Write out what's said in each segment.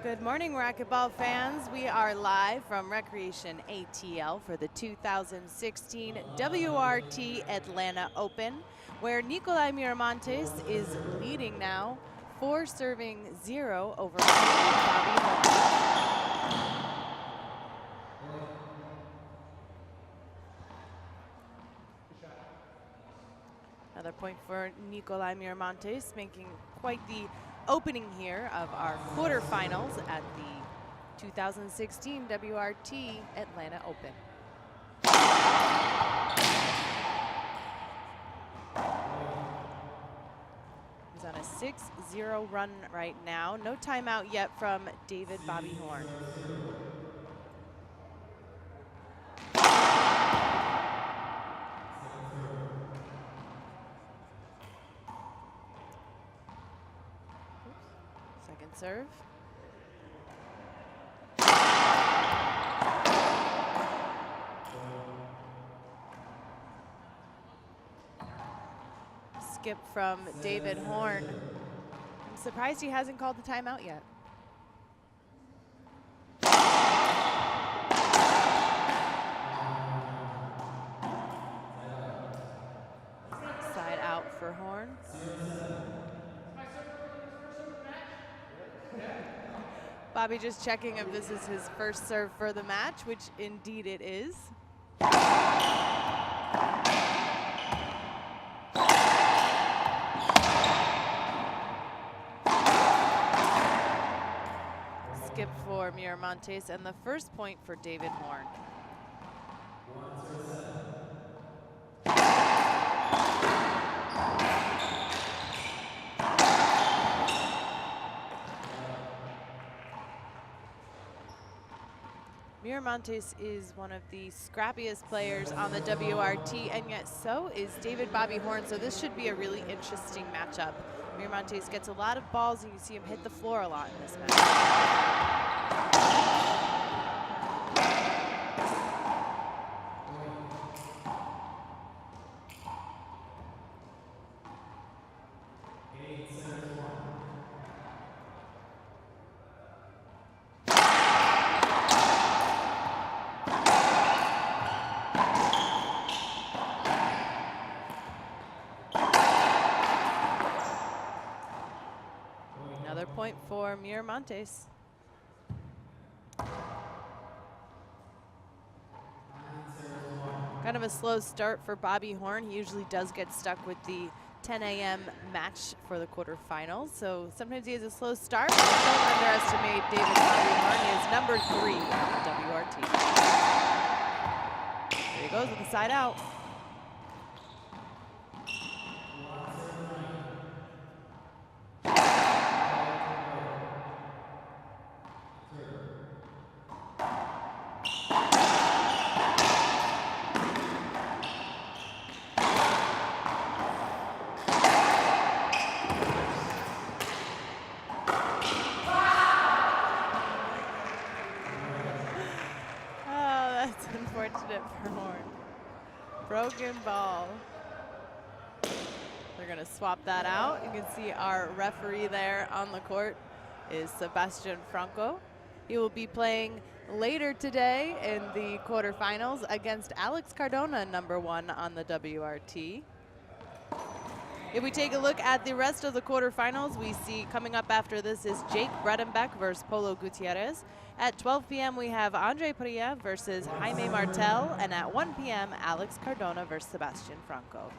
Good morning, racquetball fans. We are live from Recreation ATL for the 2016 WRT Atlanta Open, where Nicolai Miramontes is leading now, 4-0 over Bobby Horn. Another point for Nicolai Miramontes, making quite the opening here of our quarterfinals at the 2016 WRT Atlanta Open. He's on a 6-0 run right now. No timeout yet from David Bobby Horn. Second serve. Skip from David Horn. I'm surprised he hasn't called the timeout yet. Side out for Horn. Bobby just checking if this is his first serve for the match, which indeed it is. Skip for Miramontes, and the first point for David Horn. Miramontes is one of the scrappiest players on the WRT, and yet so is David Bobby Horn, so this should be a really interesting matchup. Miramontes gets a lot of balls, and you see him hit the floor a lot in this match. Another point for Miramontes. Kind of a slow start for Bobby Horn. He usually does get stuck with the 10 a.m. match for the quarterfinals, so sometimes he has a slow start, but don't underestimate David Bobby Horn. He is number 3 on the WRT. There he goes with the side out. Unfortunate for Horn. Broken ball. They're going to swap that out. You can see our referee there on the court is Sebastian Franco. He will be playing later today in the quarterfinals against Alex Cardona, number 1 on the WRT. If we take a look at the rest of the quarterfinals, we see coming up after this is Jake Bredenbeck versus Polo Gutierrez. At 12 p.m. we have Andre Perea versus Jaime Martel, and at 1 p.m. Alex Cardona versus Sebastian Franco.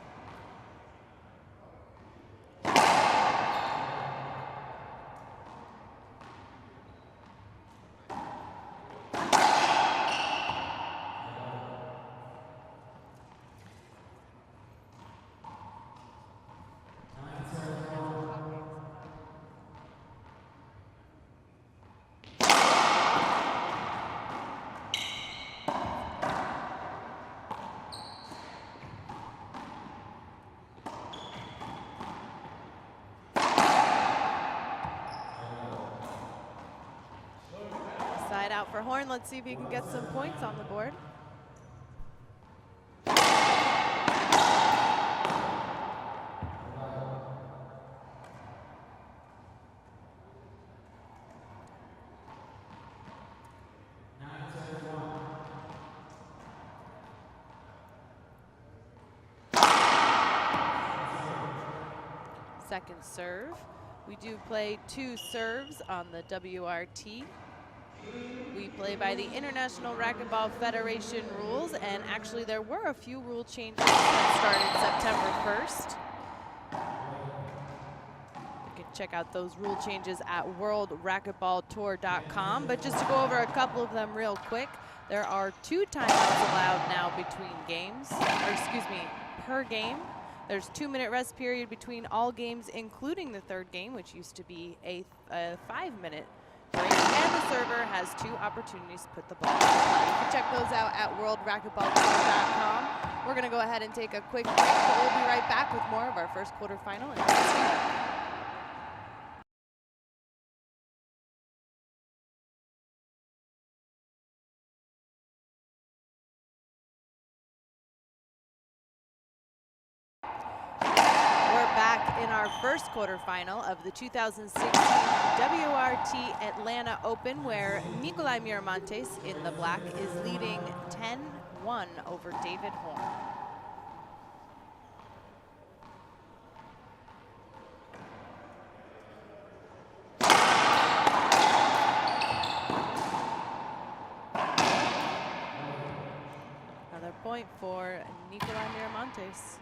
side out for Horn. Let's see if he can get some points on the board. Second serve. We do play 2 serves on the WRT. We play by the International Racquetball Federation rules, and actually there were a few rule changes that started September 1st. You can check out those rule changes at worldracquetballtour.com, but just to go over a couple of them real quick, there are 2 timeouts allowed now between games, or excuse me, per game. There's 2-minute rest period between all games, including the 3rd game, which used to be a 5-minute break. And the server has 2 opportunities to put the ball in play. You can check those out at worldracquetballtour.com. We're going to go ahead and take a quick break, but we'll be right back with more of our first quarterfinal. In our first quarterfinal of the 2016 WRT Atlanta Open, where Nicolai Miramontes in the black is leading 10-1 over David Horn. Another point for Nicolai Miramontes.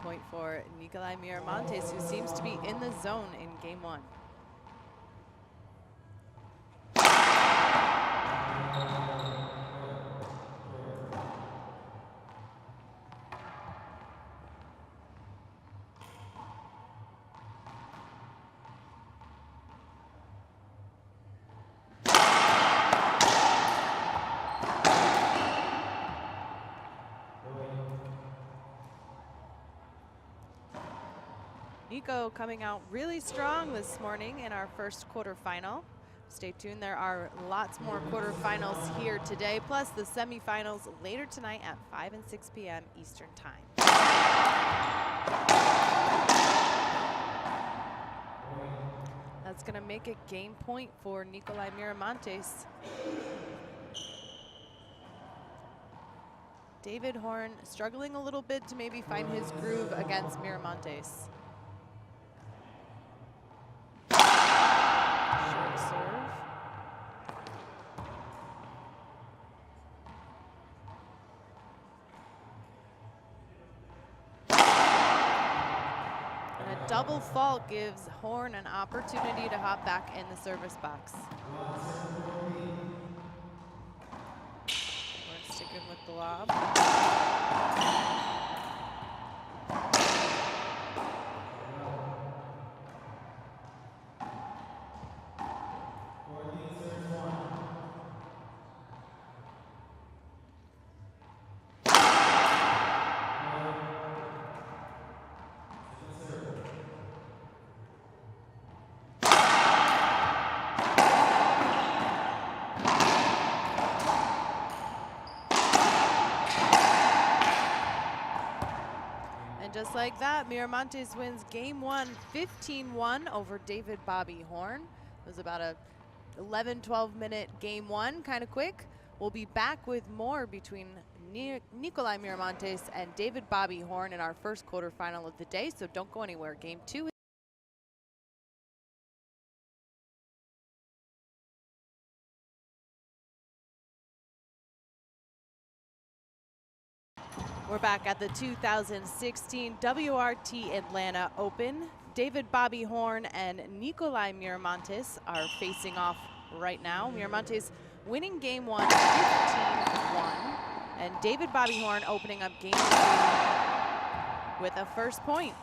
Point for Nicolai Miramontes, who seems to be in the zone in game 1. Nico coming out really strong this morning in our first quarterfinal. Stay tuned, there are lots more quarterfinals here today, plus the semifinals later tonight at 5 and 6 p.m. Eastern Time. That's gonna make a game point for Nicolai Miramontes. David Horn struggling a little bit to maybe find his groove against Miramontes. Double fault gives Horn an opportunity to hop back in the service box. Horn sticking with the lob. Just like that, Miramontes wins game 1, 15-1 over David Bobby Horn. It was about a 11-12 minute game 1, kind of quick. We'll be back with more between Nicolai Miramontes and David Bobby Horn in our first quarterfinal of the day, so don't go anywhere. Game 2. We're back at the 2016 WRT Atlanta Open. David Bobby Horn and Nicolai Miramontes are facing off right now. Miramontes winning game 1, 15-1. And David Bobby Horn opening up game 2 with a first point.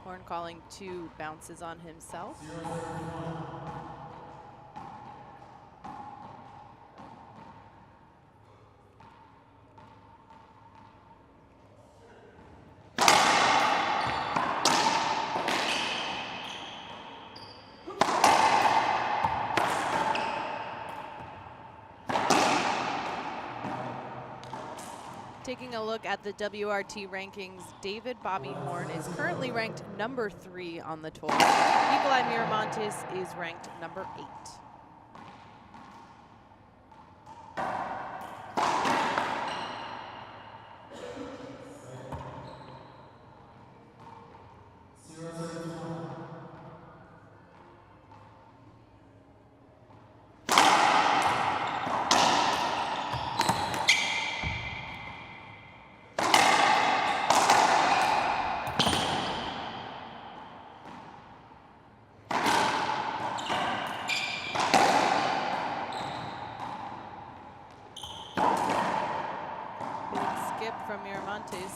Horn calling 2 bounces on himself. Taking a look at the WRT rankings, David Bobby Horn is currently ranked number 3 on the tour. Nicolai Miramontes is ranked number 8. From Miramontes.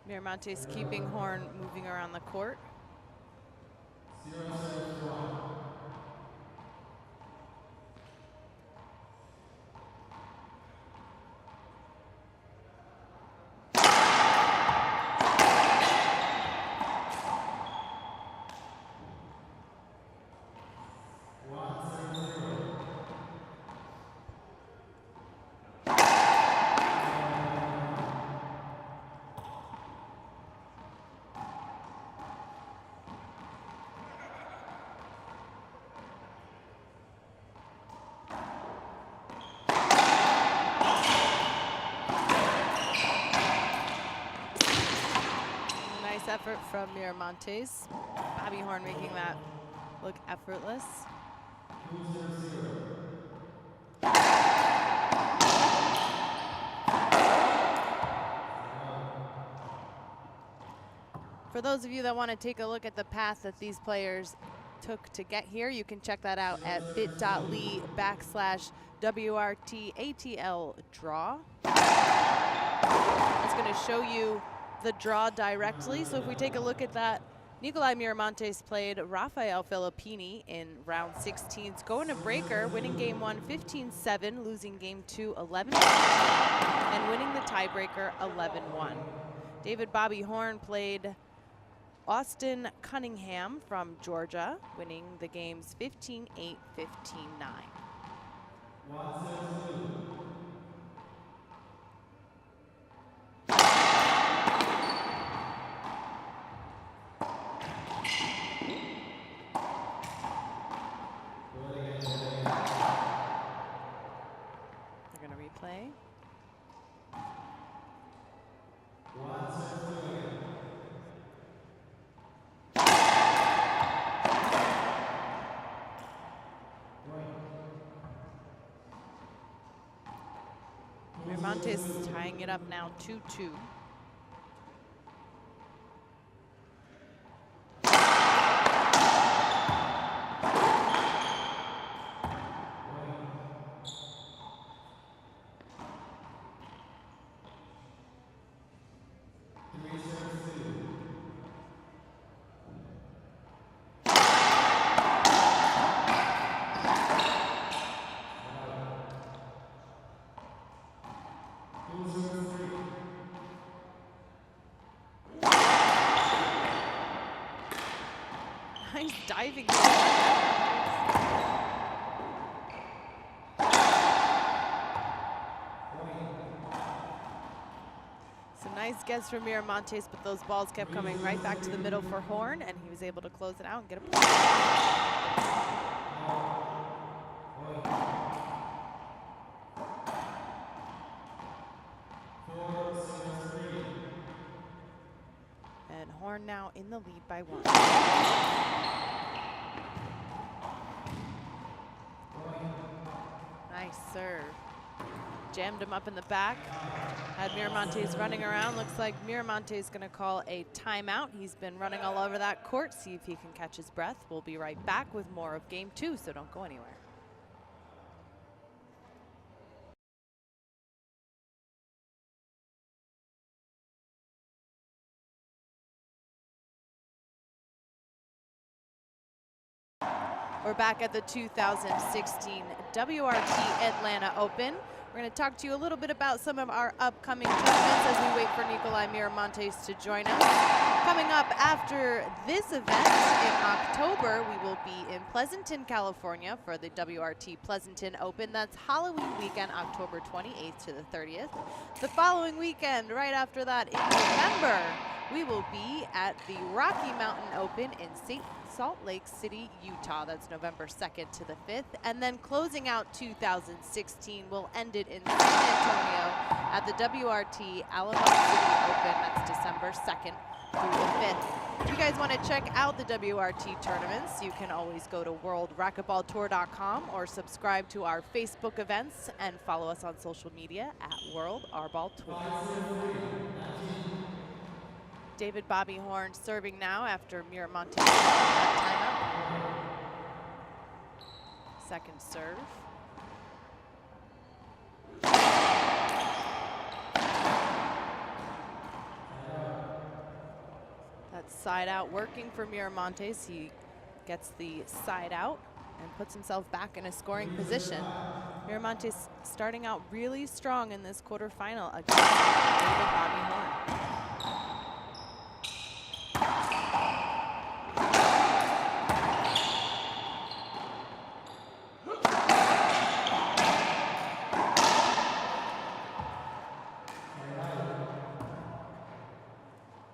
Miramontes keeping Horn moving around the court. Effort from Miramontes. Bobby Horn making that look effortless. For those of you that want to take a look at the path that these players took to get here, you can check that out at bit.ly/WRT ATL draw. It's going to show you the draw directly. So if we take a look at that, Nicolai Miramontes played Rafael Filippini in round 16s, going to breaker, winning game 1 15-7, losing game 2 11-1, and winning the tiebreaker 11-1. David Bobby Horn played Austin Cunningham from Georgia, winning the games 15-8, 15-9. Play. Miramontes tying it up now 2-2. Nice diving. So nice Nice guess from Miramontes, but those balls kept coming right back to the middle for Horn, and he was able to close it out and get a point. And Horn now in the lead by 1. Nice serve. Jammed him up in the back. Had Miramontes running around. Looks like Miramontes is going to call a timeout. He's been running all over that court. See if he can catch his breath. We'll be right back with more of game 2, so don't go anywhere. We're back at the 2016 WRT Atlanta Open. We're going to talk to you a little bit about some of our upcoming tournaments as we wait for Nicolai Miramontes to join us. Coming up after this event in October, we will be in Pleasanton, California for the WRT Pleasanton Open. That's Halloween weekend, October 28th to the 30th. The following weekend, right after that in November, we will be at the Rocky Mountain Open in Salt Lake City, Utah. That's November 2nd to the 5th. And then closing out 2016, we'll end it in San Antonio at the WRT Alamo City Open. That's December 2nd through the 5th. If you guys want to check out the WRT tournaments, you can always go to worldracquetballtour.com or subscribe to our Facebook events and follow us on social media at World R-Ball Tour. David Bobby Horn serving now after Miramontes timeout. Second serve. That side out working for Miramontes. He gets the side out and puts himself back in a scoring position. Miramontes starting out really strong in this quarterfinal against David Bobby Horn.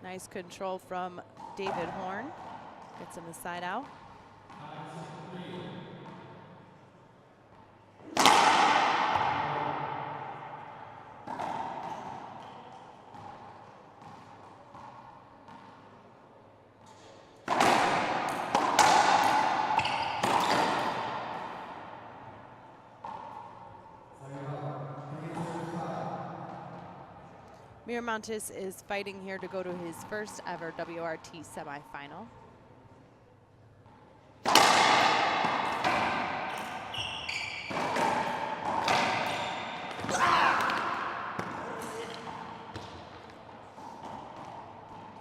Nice control from David Horn. Gets him the side out. Miramontes is fighting here to go to his first ever WRT semifinal.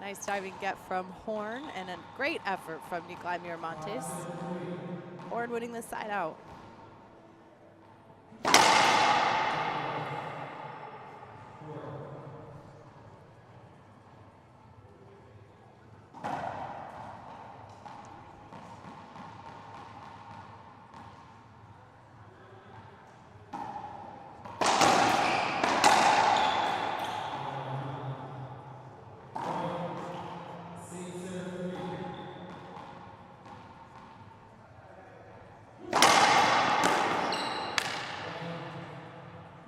Nice diving get from Horn and a great effort from Nicolai Miramontes. Horn winning the side out.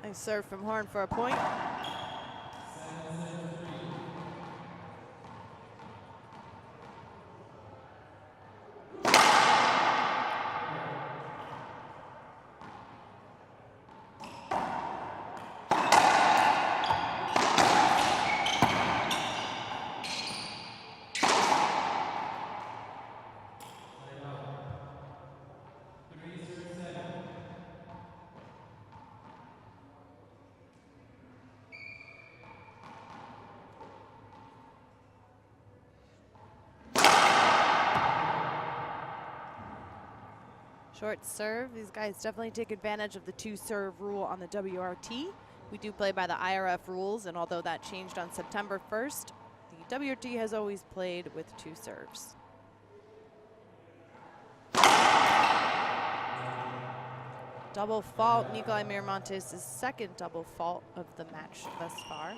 Nice serve from Horn for a point. Short serve. These guys definitely take advantage of the 2-serve rule on the WRT. We do play by the IRF rules, and although that changed on September 1st, the WRT has always played with 2 serves. Double fault. Nicolai Miramontes' second double fault of the match thus far.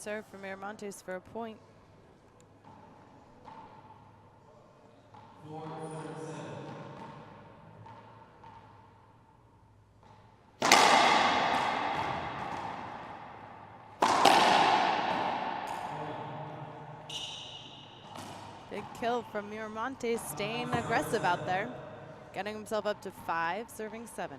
serve for Miramontes for a point. Big kill from Miramontes, staying aggressive out there, getting himself up to 5, serving 7.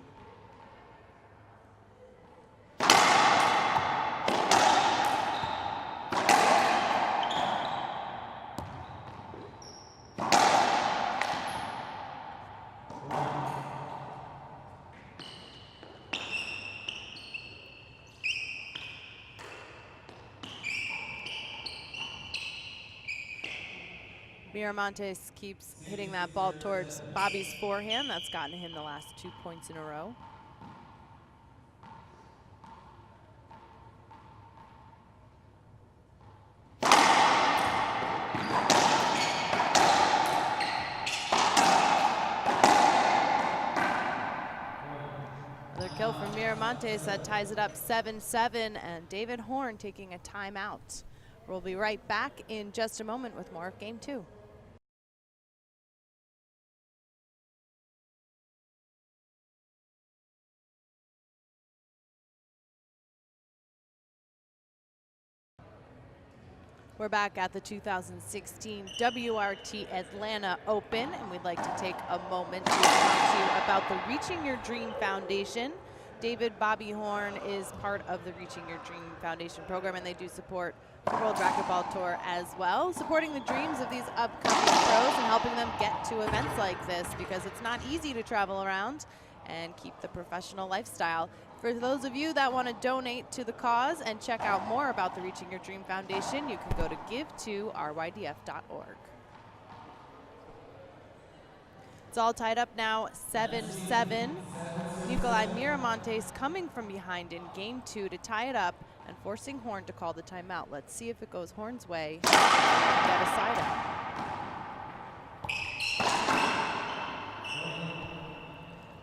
Miramontes keeps hitting that ball towards Bobby's forehand. That's gotten him the last 2 points in a row. Another kill from Miramontes that ties it up 7-7, and David Horn taking a timeout. We'll be right back in just a moment with more of Game 2. We're back at the 2016 WRT Atlanta Open, and we'd like to take a moment to talk to you about the Reaching Your Dream Foundation. David Bobby Horn is part of the Reaching Your Dream Foundation program, and they do support the World Racquetball Tour as well, supporting the dreams of these upcoming pros and helping them get to events like this, because it's not easy to travel around and keep the professional lifestyle. For those of you that want to donate to the cause and check out more about the Reaching Your Dream Foundation, you can go to give2rydf.org. It's all tied up now, 7-7. Nicolai Miramontes coming from behind in Game 2 to tie it up and forcing Horn to call the timeout. Let's see if it goes Horn's way and get a side up.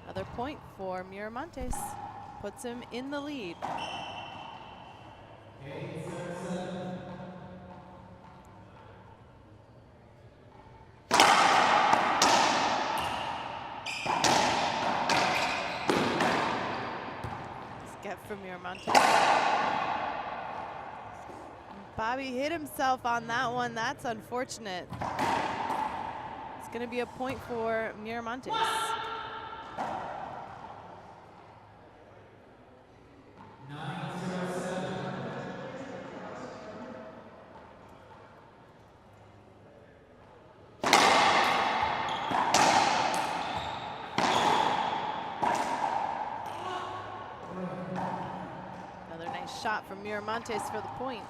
Another point for Miramontes. Puts him in the lead. Get from Miramontes. Bobby hit himself on that one. That's unfortunate. It's going to be a point for Miramontes. Shot from Miramontes for the point.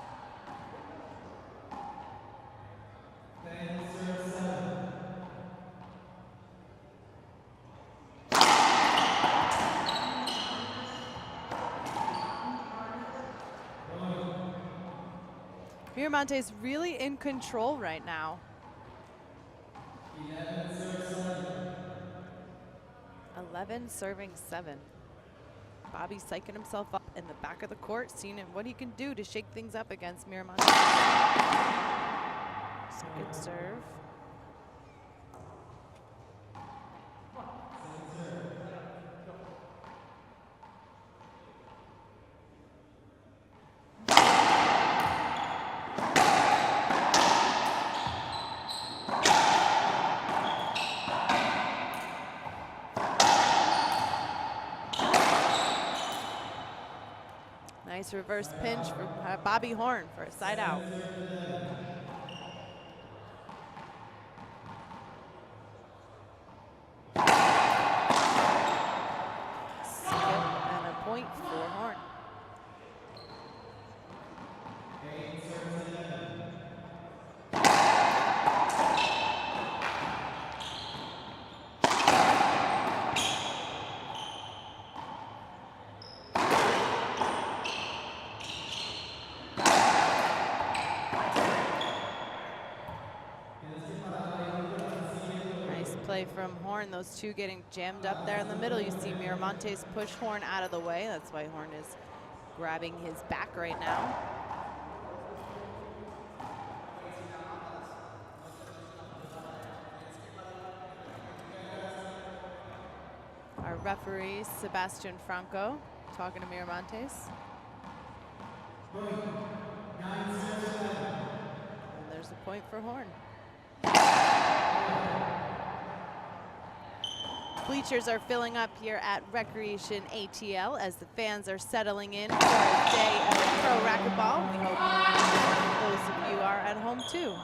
Miramontes really in control right now. 11 serving 7. Bobby psyching himself up in the back of the court, seeing what he can do to shake things up against Miramontes. Good serve. Nice reverse pinch for Bobby Horn for a side out. Skip and a point for Horn. Play from Horn, those two getting jammed up there in the middle. You see Miramontes push Horn out of the way. That's why Horn is grabbing his back right now. referee, Sebastian Franco, talking to Miramontes. And there's a point for Horn. Bleachers are filling up here at Recreation ATL as the fans are settling in for a day of pro racquetball. We hope those of you are at home too.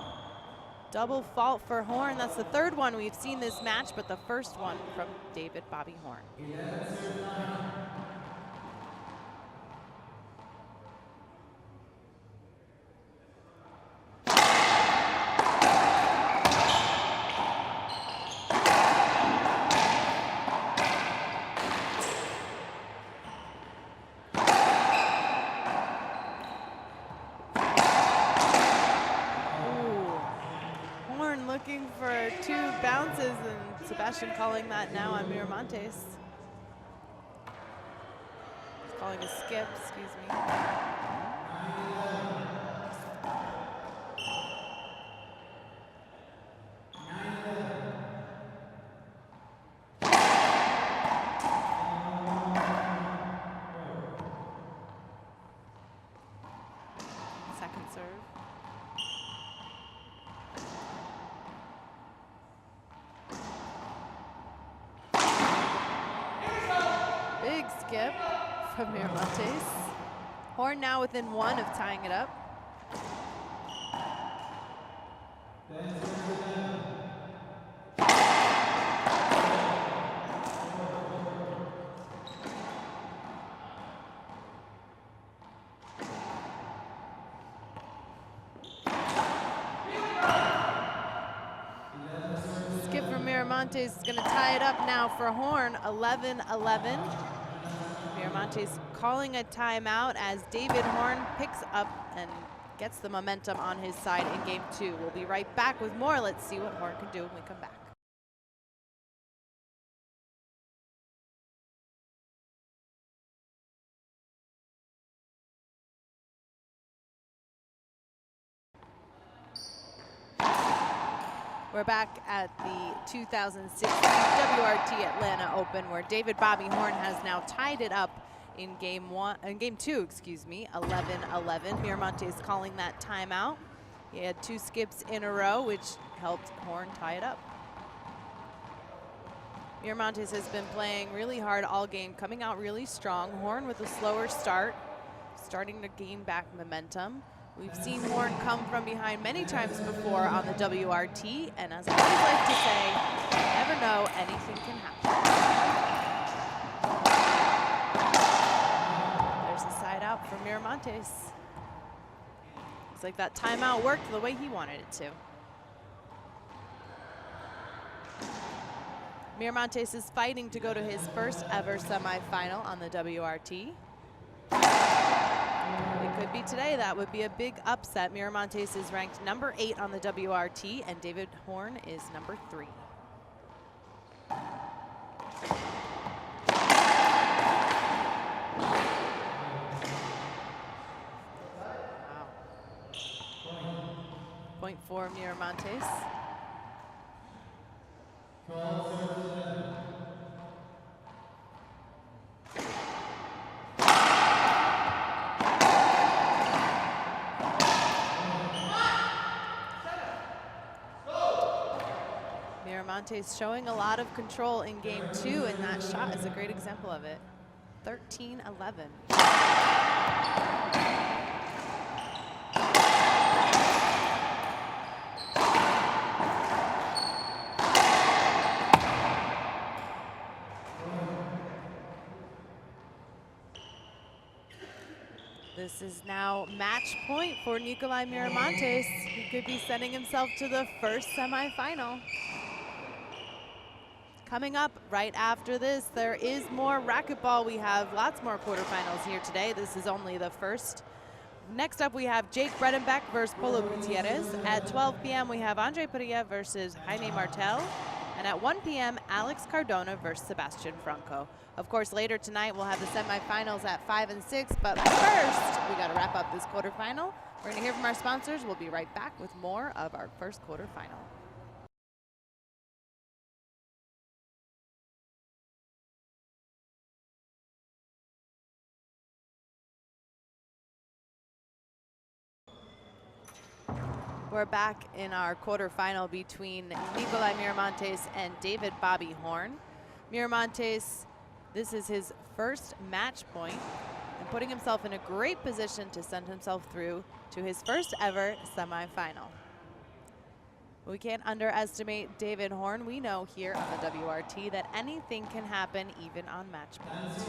Double fault for Horn. That's the third one we've seen this match, but the first one from David Bobby Horn. Looking for two bounces, and Sebastian calling that now on Miramontes. He's calling a skip, excuse me. Second serve. Big skip from Miramontes. Horn now within one of tying it up. Skip from Miramontes is going to tie it up now for Horn, 11-11. Miramontes calling a timeout as David Horn picks up and gets the momentum on his side in game two. We'll be right back with more. Let's see what Horn can do when we come back. We're back at the 2016 WRT Atlanta Open, where David Bobby Horn has now tied it up in game two, excuse me, 11-11. Miramontes calling that timeout. He had two skips in a row, which helped Horn tie it up. Miramontes has been playing really hard all game, coming out really strong. Horn with a slower start, starting to gain back momentum. We've seen Horn come from behind many times before on the WRT, and as I always like to say, you never know, anything can happen. There's a side out for Miramontes. Looks like that timeout worked the way he wanted it to. Miramontes is fighting to go to his first ever semifinal on the WRT. It could be today. That would be a big upset. Miramontes is ranked number 8 on the WRT, and David Horn is number 3. Wow. Point for Miramontes. Miramontes showing a lot of control in game two, and that shot is a great example of it. 13-11. This is now match point for Nicolai Miramontes. He could be sending himself to the first semifinal. Coming up right after this, there is more racquetball. We have lots more quarterfinals here today. This is only the first. Next up, we have Jake Bredenbeck versus Polo Gutierrez. At 12 p.m., we have Andre Perilla versus Jaime Martel. And at 1 p.m., Alex Cardona versus Sebastian Franco. Of course, later tonight, we'll have the semifinals at 5 and 6. But first, we got to wrap up this quarterfinal. We're going to hear from our sponsors. We'll be right back with more of our first quarterfinal. We're back in our quarterfinal between Nicolai Miramontes and David Bobby Horn. Miramontes, this is his first match point and putting himself in a great position to send himself through to his first ever semifinal. We can't underestimate David Horn. We know here on the WRT that anything can happen even on match point.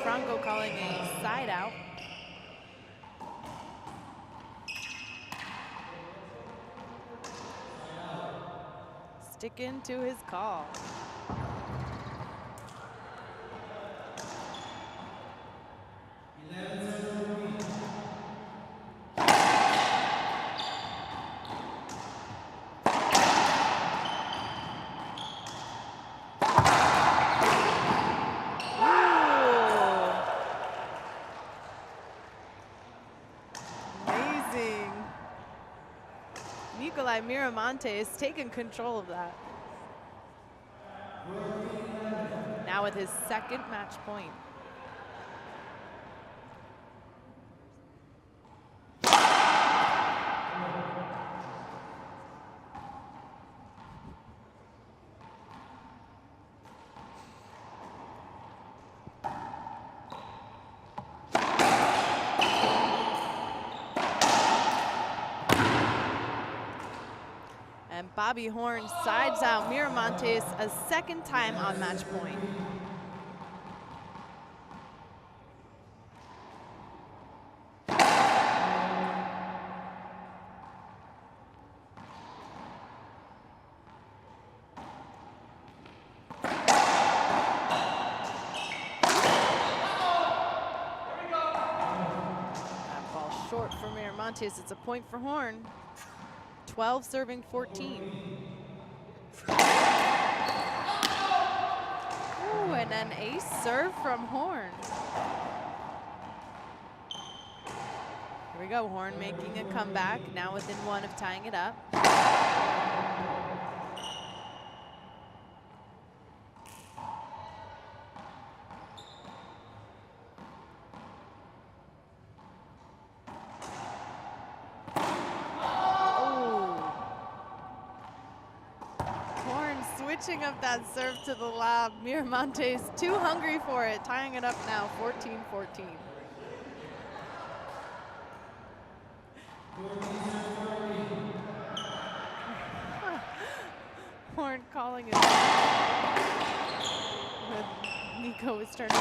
Franco calling a side out. Sticking to his call. Nicolai Miramontes taking control of that. Now with his second match point. And Bobby Horn sides out Miramontes a second time on match point. That ball short for Miramontes. It's a point for Horn. 12 serving 14. Ooh, and an ace serve from Horn. Here we go, Horn making a comeback, now within one of tying it up. Switching up that serve to the lob. Miramontes too hungry for it, tying it up now 14-14. Horn calling it. Nico is turning.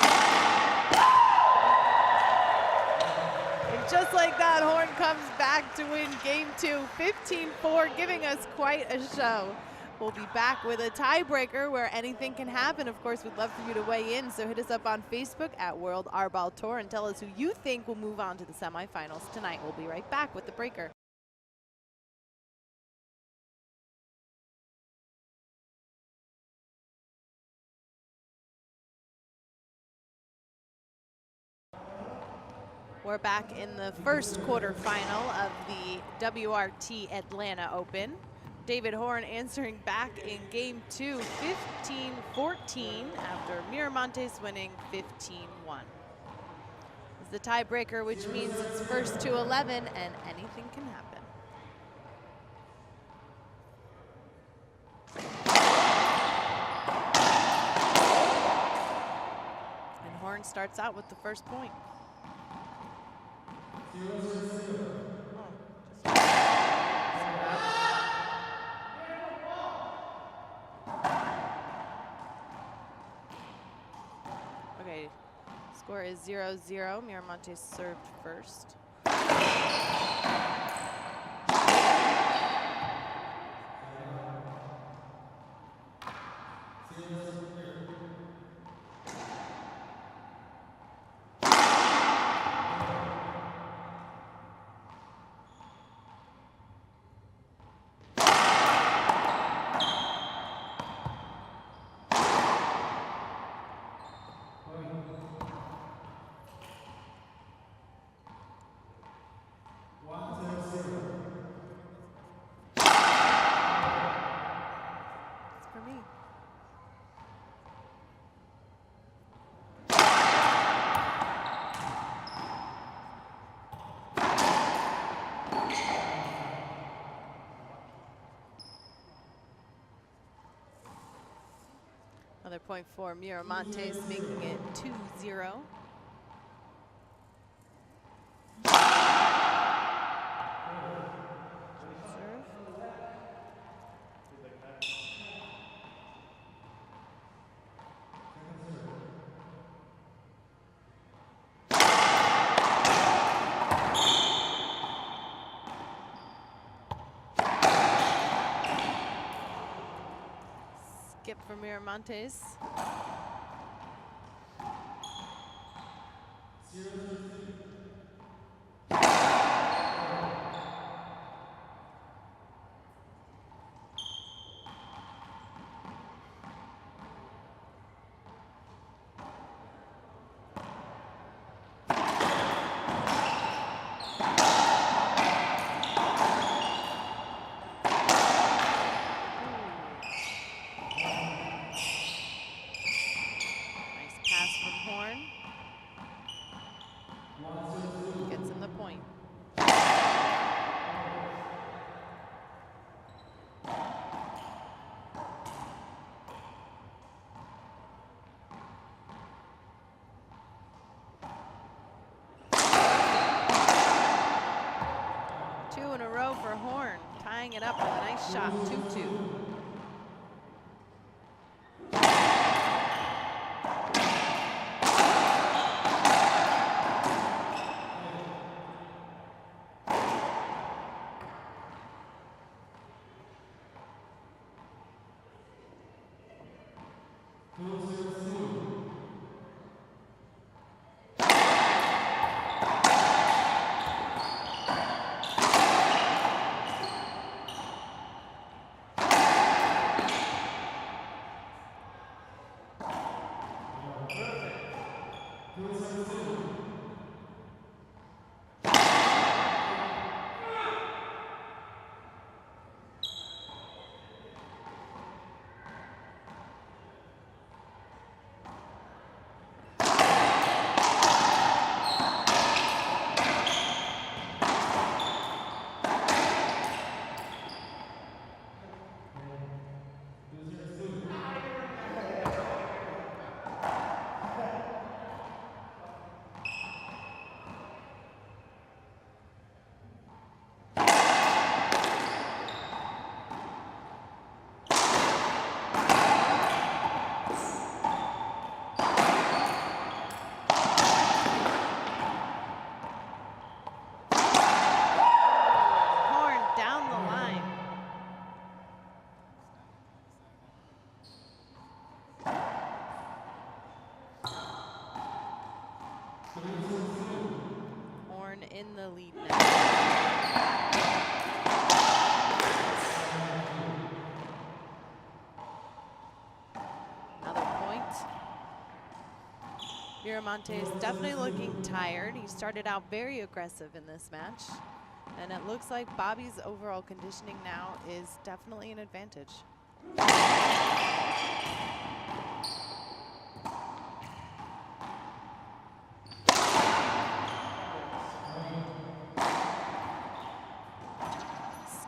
And just like that, Horn comes back to win game 2, 15-4, giving us quite a show. We'll be back with a tiebreaker where anything can happen. Of course, we'd love for you to weigh in, so hit us up on Facebook at World Arball Tour and tell us who you think will move on to the semifinals tonight. We'll be right back with the breaker. We're back in the first quarterfinal of the WRT Atlanta Open. David Horn answering back in game 2, 15-14, after Miramontes winning 15-1. It's the tiebreaker, which means it's first to 11 and anything can happen. And Horn starts out with the first point. Okay, score is 0-0. Miramontes served first. point for Miramontes, making it 2-0. Skip for Miramontes. Gets him the point. Two in a row for Horn, tying it up with a nice shot, 2-2. Horn in the lead now. Another point. Miramontes definitely looking tired. He started out very aggressive in this match. And it looks like Bobby's overall conditioning now is definitely an advantage.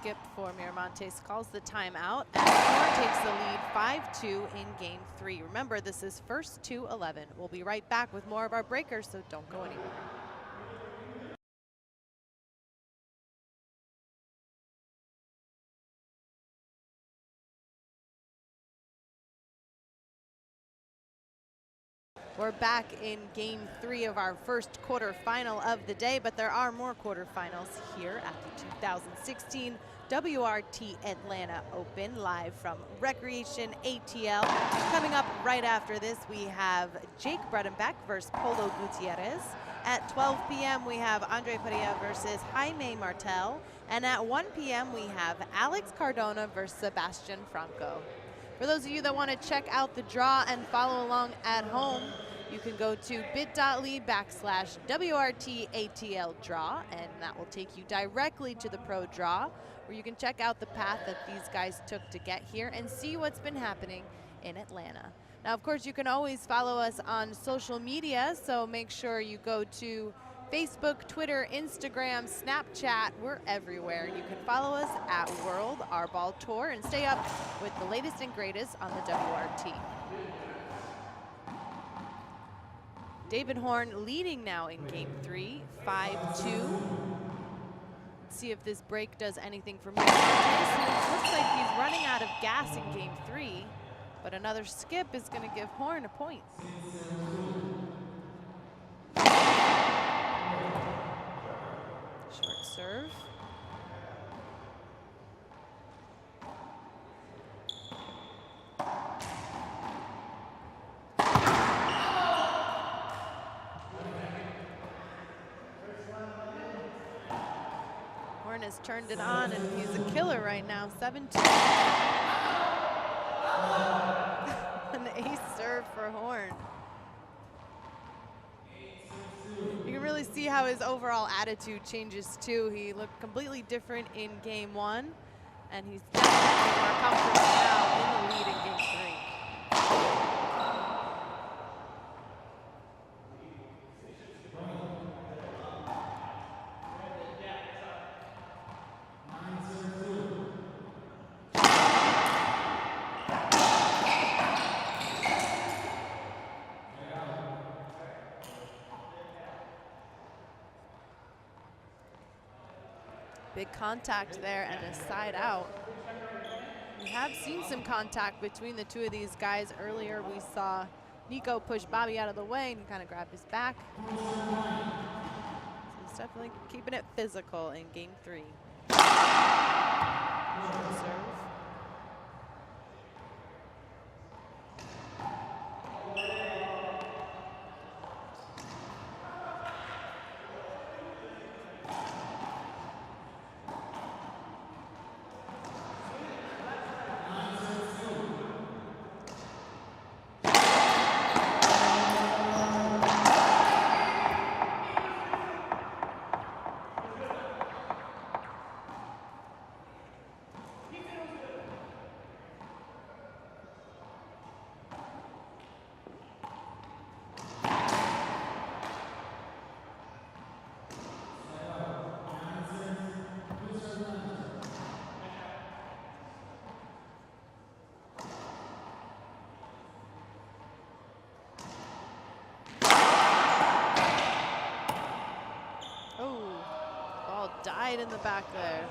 Skip for Miramontes calls the timeout, and Horn takes the lead 5-2 in game 3. Remember, this is first to 11. We'll be right back with more of our breakers, so don't go anywhere. We're back in game 3 of our first quarterfinal of the day, but there are more quarterfinals here at the 2016 WRT Atlanta Open, live from Recreation ATL. Coming up right after this, we have Jake Bredenbeck versus Polo Gutierrez. At 12 p.m., we have Andre Perea versus Jaime Martel. And at 1 p.m., we have Alex Cardona versus Sebastian Franco. For those of you that want to check out the draw and follow along at home, you can go to bit.ly/WRTATL draw, and that will take you directly to the pro draw, where you can check out the path that these guys took to get here and see what's been happening in Atlanta. Now, of course, you can always follow us on social media, so make sure you go to Facebook, Twitter, Instagram, Snapchat. We're everywhere. You can follow us at World R Ball Tour and stay up with the latest and greatest on the WRT. David Horn leading now in game 3, 5-2. See if this break does anything for Miramontes. It looks like he's running out of gas in game 3, but another skip is going to give Horn a point. Short serve. Horn has turned it on, and he's a killer right now, 7-2. An ace serve for Horn. You can really see how his overall attitude changes too. He looked completely different in game 1, and he's definitely more comfortable now in the lead in game 3. Big contact there and a side out. We have seen some contact between the two of these guys. Earlier we saw Nico push Bobby out of the way and kind of grab his back. So he's definitely keeping it physical in game 3. Short serve. Died in the back there.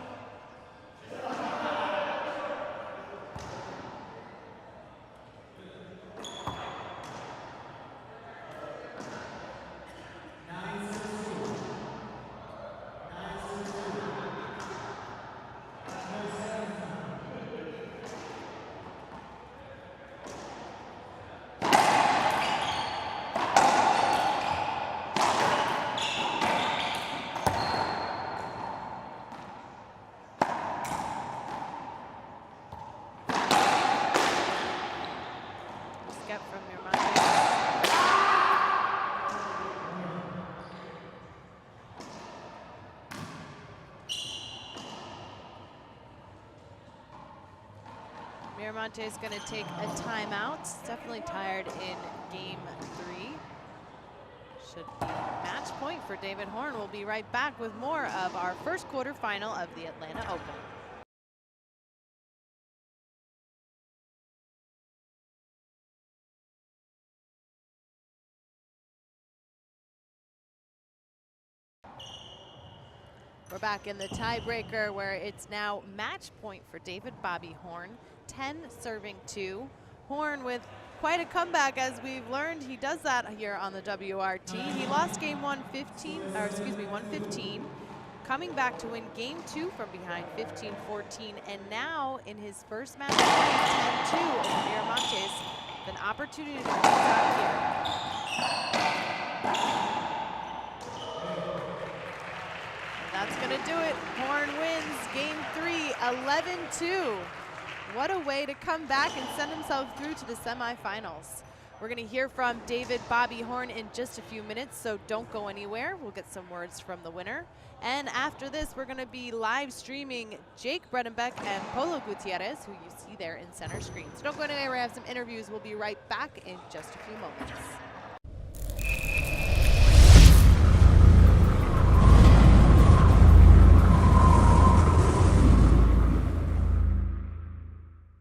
From Miramontes. Miramontes going to take a timeout. Definitely tired in game 3. Should be match point for David Horn. We'll be right back with more of our first quarterfinal of the Atlanta Open. We're back in the tiebreaker where it's now match point for David Bobby Horn, 10 serving 2. Horn with quite a comeback, as we've learned he does that here on the WRT. He lost game 115, coming back to win game 2 from behind 15-14, and now in his first match 10-2 over Miramontes, an opportunity to come out here. That's going to do it. Horn wins game 3, 11-2. What a way to come back and send himself through to the semifinals. We're going to hear from David Bobby Horn in just a few minutes, so don't go anywhere. We'll get some words from the winner. And after this, we're going to be live streaming Jake Bredenbeck and Polo Gutierrez, who you see there in center screen. So don't go anywhere. We have some interviews. We'll be right back in just a few moments.